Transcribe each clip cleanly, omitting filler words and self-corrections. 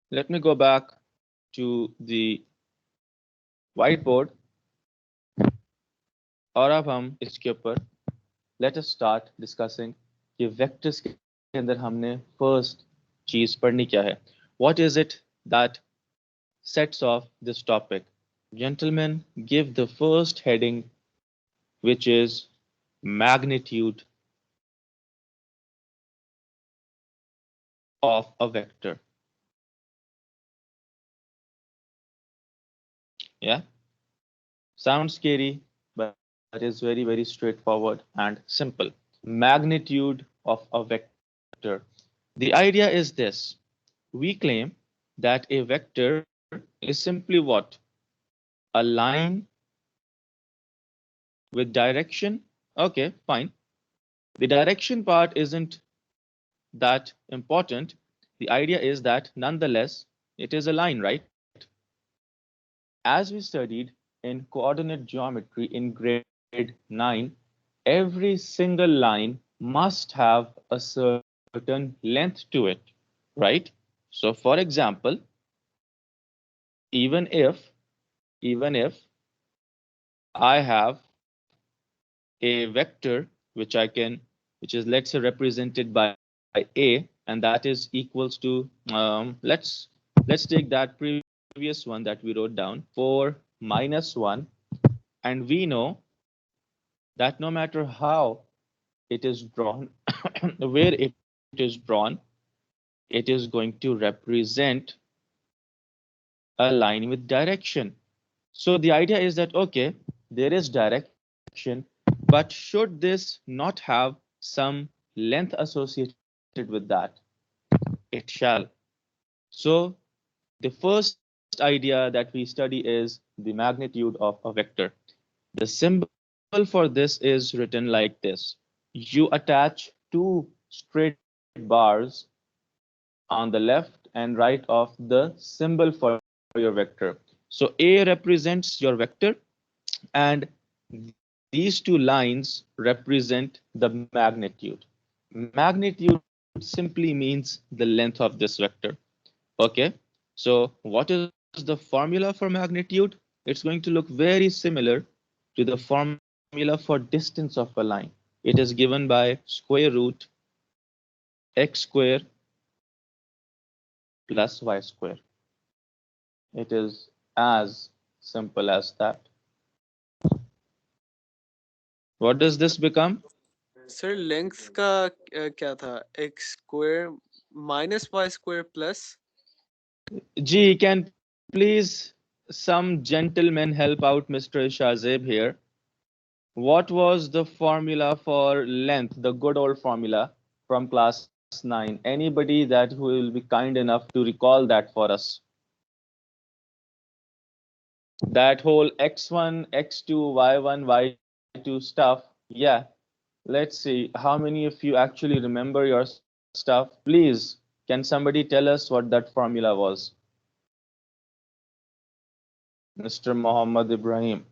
Let me go back to the whiteboard और अब हम इसके ऊपर let us start discussing कि vectors के अंदर हमने first चीज पढ़नी क्या है. What is it that sets off this topic? Gentlemen, give the first heading, which is magnitude of a vector. Yeah, sounds scary, but is very straightforward and simple. Magnitude of a vector. The idea is this. We claim that a vector is simply what? A line with direction. Okay, fine. The direction part isn't that important. The idea is that nonetheless, it is a line, right? As we studied in coordinate geometry in grade 9, every single line must have a certain length to it, right? So for example, even if even if I have a vector which I can which is, let's say, represented by a, and that is equals to let's take that previous one that we wrote down, 4 minus 1, and we know that no matter how it is drawn where it is drawn, it is going to represent a line with direction. So the idea is that, okay, there is direction, but should this not have some length associated with that? It shall. So the first idea that we study is the magnitude of a vector. The symbol for this is written like this. You attach two straight bars on the left and right of the symbol for your vector. So A represents your vector, and these two lines represent the magnitude. Magnitude simply means the length of this vector. Okay, so what is the formula for magnitude? It's going to look very similar to the formula for distance of a line. It is given by square root x square plus y square. It is as simple as that. What does this become? Sir length का क्या था? X square minus Y square plus. G, can please some gentlemen help out Mr. Shazib here? What was the formula for length, the good old formula from class 9? Anybody that who will be kind enough to recall that for us? That whole x1, x2, y1, y2 stuff. Yeah. Let's see how many of you actually remember your stuff. Please, can somebody tell us what that formula was? Mr. Muhammad Ibrahim.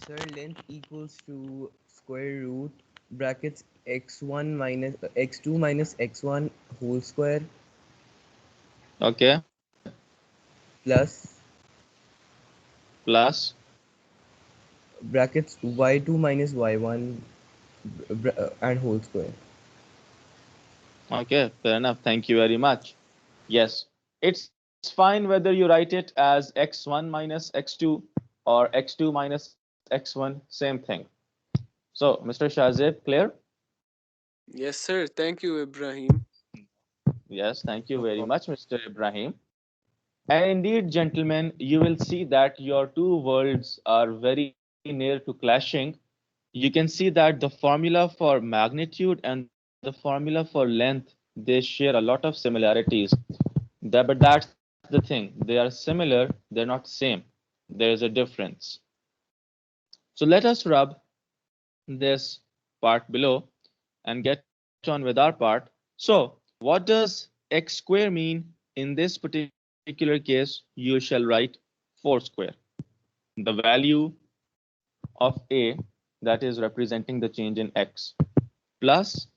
Sir, length equals to square root brackets x1 minus x2 minus x1 whole square Okay. plus Plus. brackets y2 minus y1 and whole square. Okay. Fair enough. Thank you very much. Yes. It's fine whether you write it as x1 minus x2 or x2 minus x1, same thing. So, Mr. Shazib, clear? Yes sir, thank you Ibrahim. Yes. Thank you No very problem. much, Mr. Ibrahim. And indeed, gentlemen, you will see that your two worlds are very near to clashing. You can see that the formula for magnitude and the formula for length, they share a lot of similarities. But that's the thing. They are similar, they're not same. There is a difference. So let us rub this part below and get on with our part. So what does x square mean in this particular case? You shall write 4 square. The value of a, that is representing the change in x, plus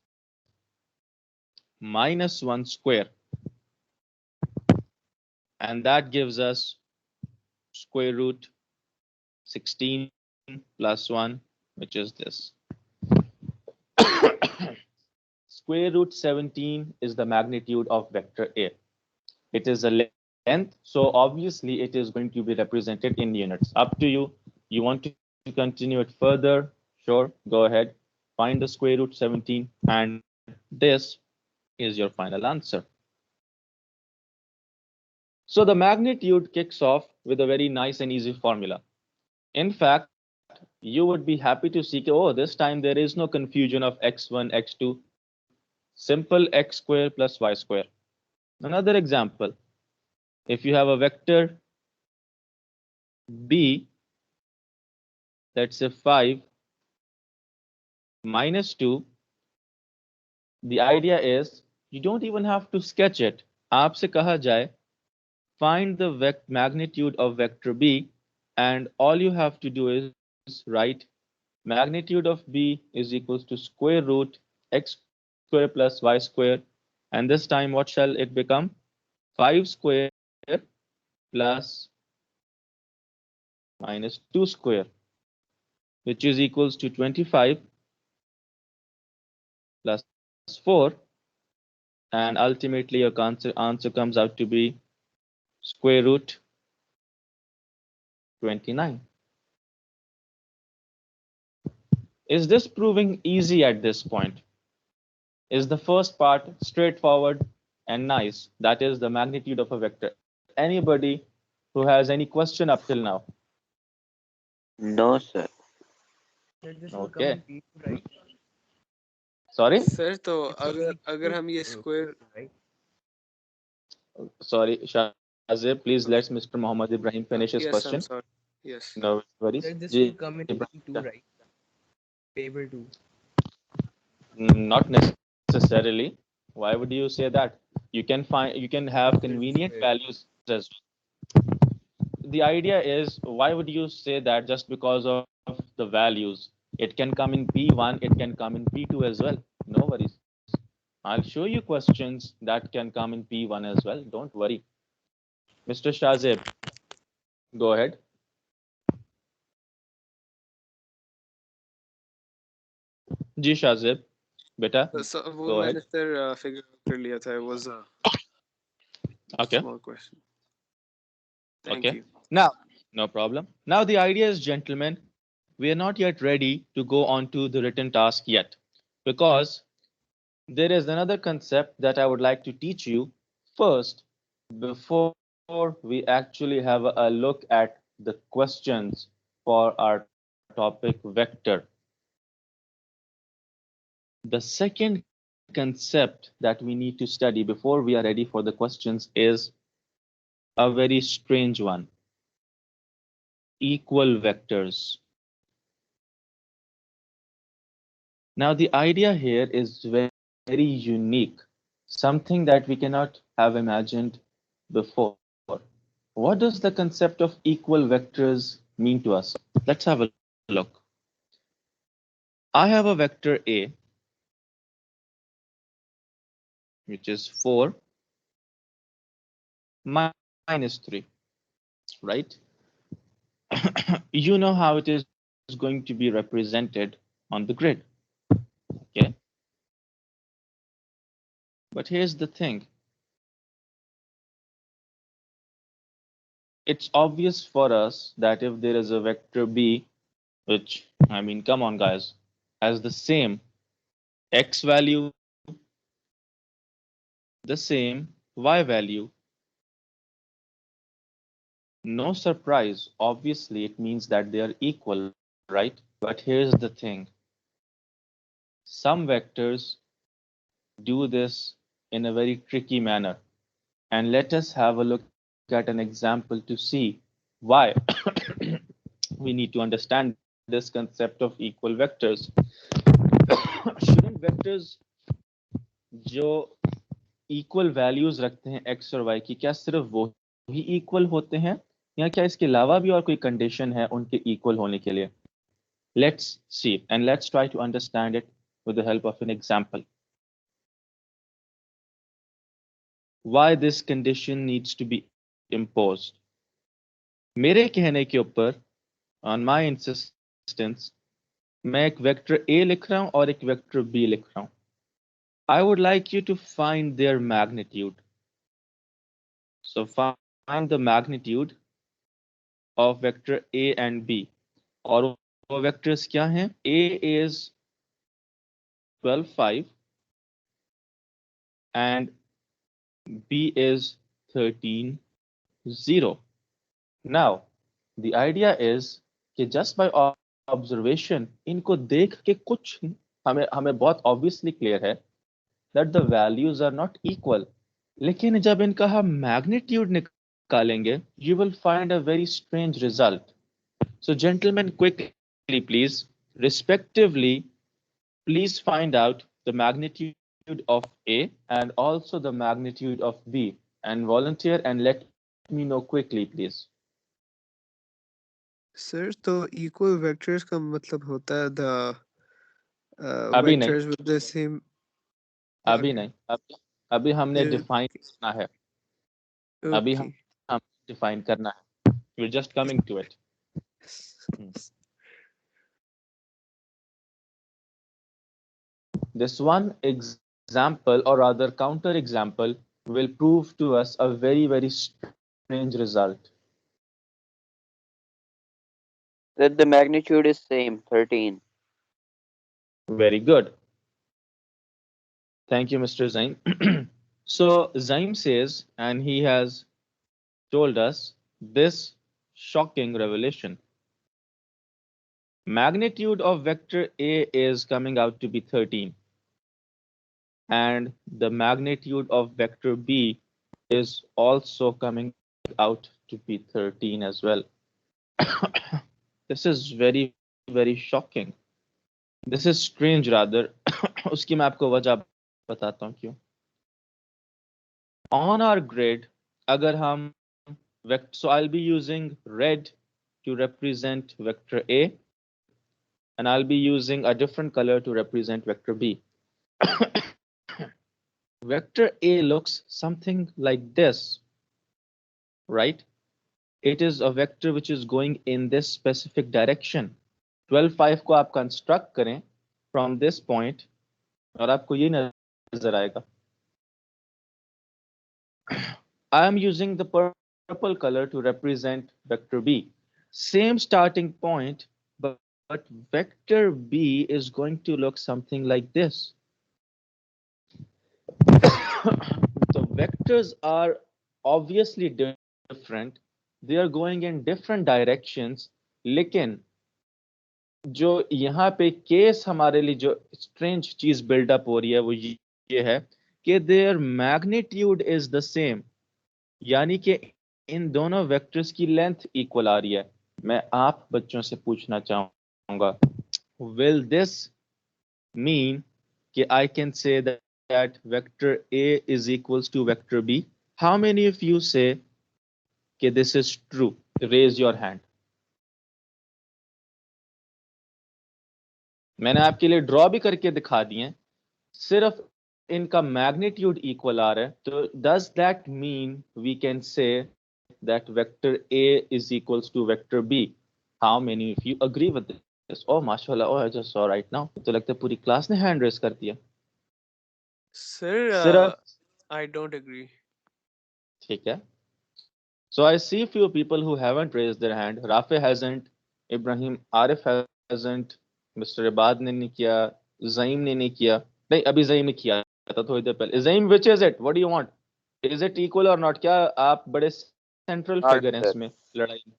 minus 1 square. and that gives us square root 16 plus 1, which is this. Square root 17 is the magnitude of vector A. It is a length, so obviously it is going to be represented in units. Up to you. You want to continue it further? Sure, go ahead. Find the square root 17, and this is your final answer. So the magnitude kicks off with a very nice and easy formula. In fact, you would be happy to see, oh, this time there is no confusion of x1, x2, simple x square plus y square. Another example, if you have a vector b, let's say 5 minus 2, the idea is you don't even have to sketch it. आपसे कहा जाए, find the magnitude of vector b, and all you have to do is write magnitude of b is equals to square root x square plus y square, and this time what shall it become? 5 square plus minus 2 square, which is equals to 25 plus 4, and ultimately your answer comes out to be square root 29. Is this proving easy at this point? Is the first part straightforward and nice? That is the magnitude of a vector. Anybody who has any question up till now? No, sir. Sir, this will come Okay. in P2, right? Sorry? Sir तो This will be अगर हम ये P2, square right? Sorry, Shazib, please let Mr. Mohammed Ibrahim finish his yes I'm question. sorry yes No worries. Sir, this Ji, will come in Ibrahim, P2, right? Paper 2. not necessarily. Why would you say that? You can have convenient Square. values as well. The idea is, why would you say that just because of the values? It can come in P1, it can come in P2 as well. No worries. I'll show you questions that can come in P1 as well. Don't worry. Mr. Shazib, go ahead. जी शाजिब, बेटा, so वो go मैंने ahead. Sir figure कर लिया था it was a Okay. small question thank Okay. you Now, no problem. Now the idea is, gentlemen, we are not yet ready to go on to the written task yet, because there is another concept that I would like to teach you first before we actually have a look at the questions for our topic vector. The second concept that we need to study before we are ready for the questions is a very strange one: equal vectors. Now, the idea here is very unique, something that we cannot have imagined before. What does the concept of equal vectors mean to us? Let's have a look. I have a vector A, which is 4 minus 3, right? You know how it is going to be represented on the grid, okay? But here's the thing. It's obvious for us that if there is a vector B, which, I mean, come on, guys, has the same x value, the same y value, no surprise, obviously, it means that they are equal, right? But here's the thing. Some vectors do this in a very tricky manner. And let us have a look at an example to see why we need to understand this concept of equal vectors. Shouldn't vectors जो equal values रखते हैं x और y की, क्या सिर्फ वो ही equal होते हैं, या क्या इसके अलावा भी और कोई condition है उनके equal होने के लिए? Let's see and let's try to understand it with the help of an example. Why this condition needs to be imposed. मेरे कहने के ऊपर, on my insistence, मैं एक वेक्टर A लिख रहा हूं और एक वेक्टर B लिख रहा हूं. I would like you to find their magnitude. So find the magnitude of vector A and B. और वो vectors क्या हैं? A is 12, 5 and B is 13, 0. Now, the idea is कि just by observation, इनको देख के कुछ हमें हमें बहुत obviously clear है that the values are not equal. लेकिन जब इनका हम magnitude निकालेंगे, you will find a very strange result. So gentlemen, quickly please, respectively, please find out the magnitude of A and also the magnitude of B and volunteer and let me know quickly please. Sir तो equal vectors का मतलब होता है the अभी नहीं, vectors with the same अभी नहीं, अभी हमने फिर डिफाइन करना है. अभी ओके हम डिफाइन करना है. We're just coming to it. This one example or rather counter example will prove to us a very, very strange result. That the magnitude is same, 13. Very good. Thank you, Mr. Zaim. So Zaim says, and he has told us this shocking revelation. Magnitude of vector A is coming out to be 13. And the magnitude of vector B is also coming out to be 13 as well. This is very, very shocking. This is strange rather. उसकी मैं आपको वजह बताता हूँ क्यों. On our grid, अगर हम so I'll be using red to represent vector A, and I'll be using a different color to represent vector B. Vector A looks something like this, right? It is a vector which is going in this specific direction. 12, 5 को आप construct करें from this point, और आपको ये नजर आएगा. I am using the purple color to represent vector B. Same starting point, but vector B is going to look something like this. So vectors are obviously different. They are going in different directions. लेकिन जो यहाँ पे case हमारे लिए जो strange चीज buildup हो रही है वो ये है कि there magnitude is the same, यानी कि इन दोनों वेक्टर्स की लेंथ इक्वल आ रही है. मैं आप बच्चों से पूछना चाहूंगा, विल दिस मीन कि I can say that vector A is equals to vector B? How many of you say कि this is true? Raise your hand. मैंने आपके लिए ड्रॉ भी करके दिखा दिए, सिर्फ इनका मैग्नीट्यूड इक्वल आ रहा है. तो does that mean we can say that vector A is equals to vector B? How many of you agree with this? Oh, mashallah. Oh, I just saw right now. तो लगता है पूरी class ने hand raise कर दिया. Sir सिर्फ I don't agree. ठीक है. So I see few people who haven't raised their hand. Rafi hasn't, Ibrahim Arif hasn't, Mr. Ibad ने नहीं किया, Zaim ने नहीं किया. नहीं, अभी Zaim ने किया था थोड़ी देर पहले. Zaim, which is it? What do you want? Is it equal or not? क्या आप बड़े सेंट्रल Not, फिगर हैं sir. इसमें लड़ाई में?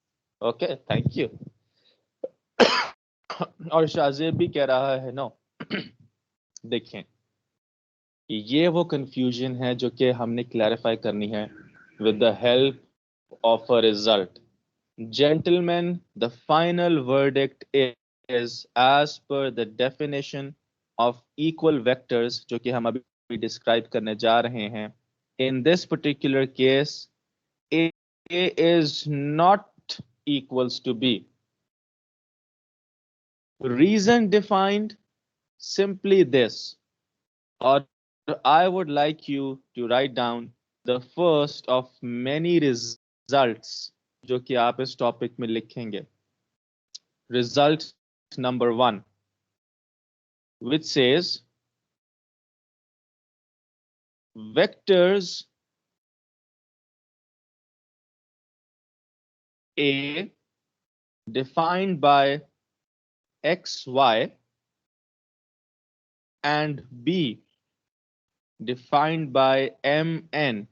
Okay, thank you. और शाहजेब भी कह रहा है नो. देखें, ये वो कंफ्यूजन है जो कि हमने क्लैरिफाई करनी है with the help of a result. Gentlemen, the final verdict is as per the definition of equal vectors जो कि हम अभी describe करने जा रहे हैं. In this particular case, A is not equals to B. Reason defined, simply this. Or I would like you to write down the first of many reasons results जो कि आप इस टॉपिक में लिखेंगे. Result number 1, which says vectors A defined by x, y and B defined by m, n.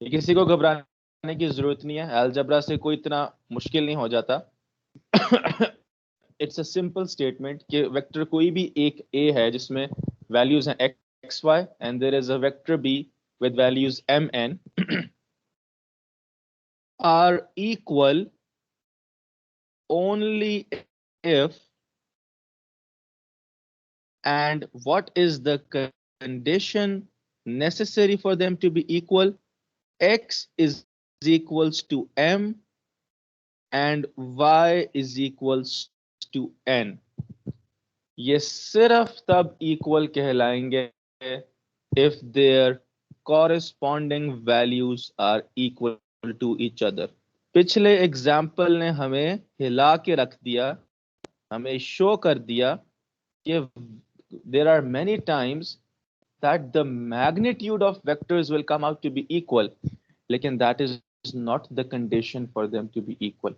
ये किसी को घबराने की जरूरत नहीं है, अलजेब्रा से कोई इतना मुश्किल नहीं हो जाता. इट्स अ सिंपल स्टेटमेंट कि वेक्टर कोई भी एक A है जिसमें वैल्यूज हैं x, y and there is a vector B with values m, n are equal only if, and what is the condition necessary for them to be equal? X is equals to m and y is equals to n. ये सिर्फ तब equal कहलाएंगे if their corresponding values are equal to each other. पिछले example ने हमें हिला के रख दिया, हमें शो कर दिया कि there are many times that the magnitude of vectors will come out to be equal, लेकिन that is not the condition for them to be equal.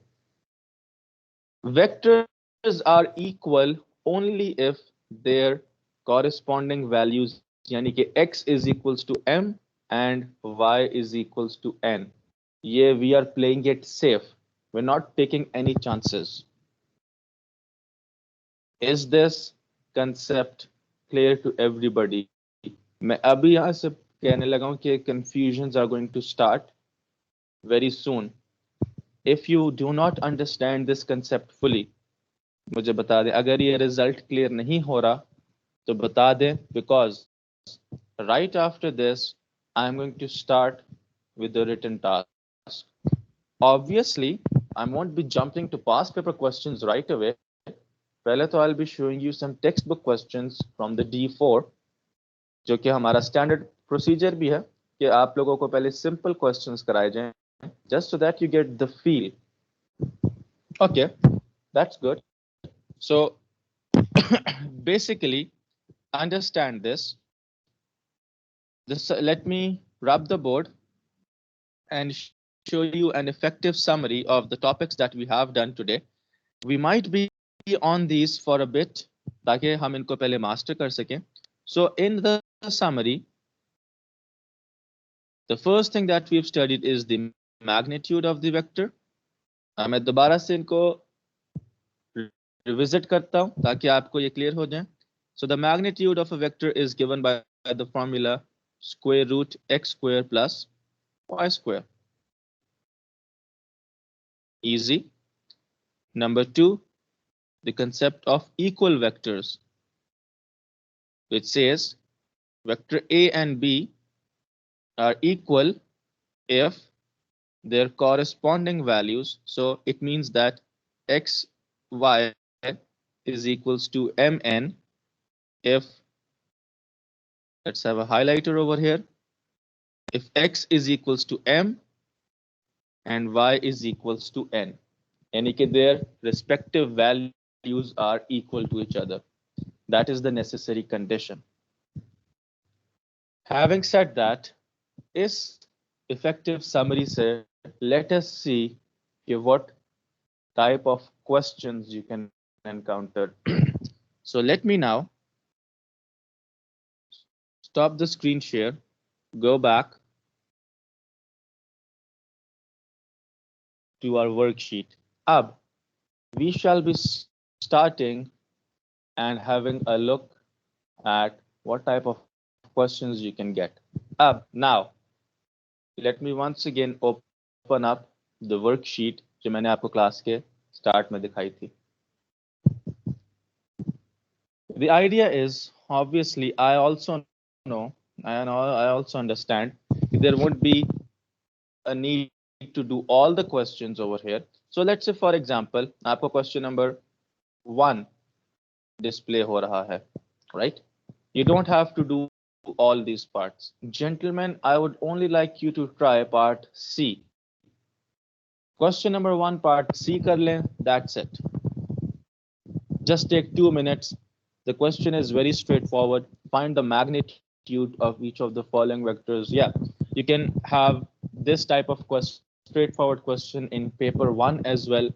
Vectors are equal only if their corresponding values, यानी कि x is equals to m and y is equals to n. Yeah, we are playing it safe. We're not taking any chances. Is this concept clear to everybody? मैं अभी यहाँ से कहने लगा हूँ कि confusions are going to start very soon. If you do not understand this concept fully, मुझे बता दें. अगर ये result clear नहीं हो रहा तो बता दें, because right after this I am going to start with the written task. Obviously, I won't be jumping to past paper questions right away. पहले तो I'll be showing you some textbook questions from the D4, जो कि हमारा standard procedure भी है कि आप लोगों को पहले simple questions कराए जाएं, just so that you get the feel. Okay, that's good. So basically, understand this. Let me rub the board and show you an effective summary of the topics that we have done today. We might be on these for a bit ताकि हम इनको पहले master कर सकें. So in the summary, the first thing that we've studied is the magnitude of the vector. मैं दोबारा से इनको revisit करता हूं ताकि आपको ये clear हो जाए. So the magnitude of a vector is given by the formula square root x square plus y square. Easy. Number 2, the concept of equal vectors, which says vector A and B are equal if their corresponding values, so it means that x, y is equals to mn if, let's have a highlighter over here, if x is equals to m and y is equals to n, यानी कि their respective values are equal to each other. That is the necessary condition. Having said that, इस effective summary से let us see what type of questions you can encounter. So let me now stop the screen share, go back to our worksheet. Ab, we shall be starting and having a look at what type of questions you can get. Ab, now, let me once again open up the worksheet जो मैंने आपको class के start में दिखाई थी. The idea is, obviously, I also know and I also understand there would be a need to do all the questions over here. So let's say, for example, आपको question number 1 display हो रहा है, right? You don't have to do all these parts. Gentlemen, I would only like you to try part C. Question number 1 part C कर लें. That's it. Just take 2 minutes. The question is very straightforward. Find the magnitude of each of the following vectors. Yeah, you can have this type of question, straightforward question in paper 1 as well.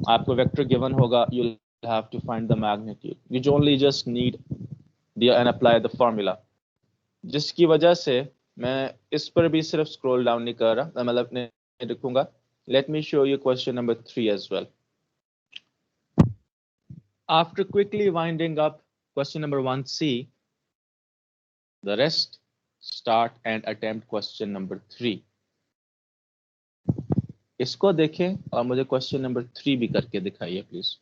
आपको vector given होगा, you'll have to find the magnitude. You only just need and apply the formula. जिसकी वजह से मैं इस पर भी सिर्फ scroll down नहीं कर रहा, मतलब नहीं रखूंगा. Let me show you question number 3 as well. After quickly winding up question number 1C, the rest start and attempt question number 3. इसको देखें और मुझे question number 3 भी करके दिखाइए please.